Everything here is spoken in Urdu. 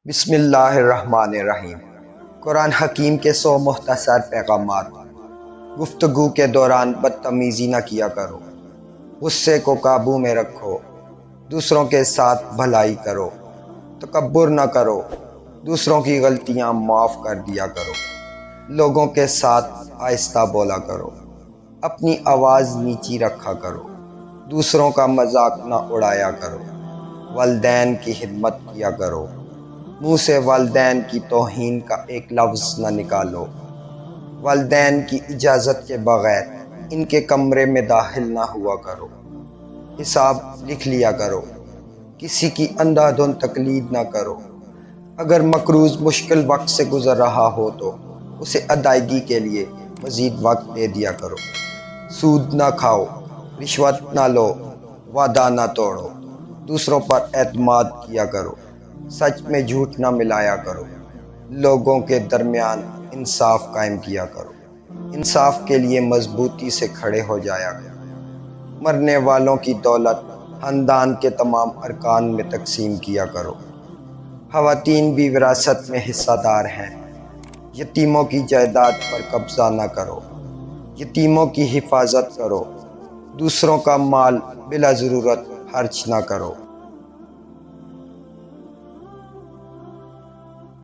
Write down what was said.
بسم اللہ الرحمن الرحیم۔ قرآن حکیم کے 100 مختصر پیغامات۔ گفتگو کے دوران بدتمیزی نہ کیا کرو، غصے کو قابو میں رکھو، دوسروں کے ساتھ بھلائی کرو، تکبر نہ کرو، دوسروں کی غلطیاں معاف کر دیا کرو، لوگوں کے ساتھ آہستہ بولا کرو، اپنی آواز نیچی رکھا کرو، دوسروں کا مذاق نہ اڑایا کرو، والدین کی خدمت کیا کرو، منہ سے والدین کی توہین کا ایک لفظ نہ نکالو، والدین کی اجازت کے بغیر ان کے کمرے میں داخل نہ ہوا کرو، حساب لکھ لیا کرو، کسی کی اندھا دھند تقلید نہ کرو، اگر مقروض مشکل وقت سے گزر رہا ہو تو اسے ادائیگی کے لیے مزید وقت دے دیا کرو، سود نہ کھاؤ، رشوت نہ لو، وعدہ نہ توڑو، دوسروں پر اعتماد کیا کرو، سچ میں جھوٹ نہ ملایا کرو، لوگوں کے درمیان انصاف قائم کیا کرو، انصاف کے لیے مضبوطی سے کھڑے ہو جایا کرو، مرنے والوں کی دولت خاندان کے تمام ارکان میں تقسیم کیا کرو، خواتین بھی وراثت میں حصہ دار ہیں، یتیموں کی جائیداد پر قبضہ نہ کرو، یتیموں کی حفاظت کرو، دوسروں کا مال بلا ضرورت خرچ نہ کرو،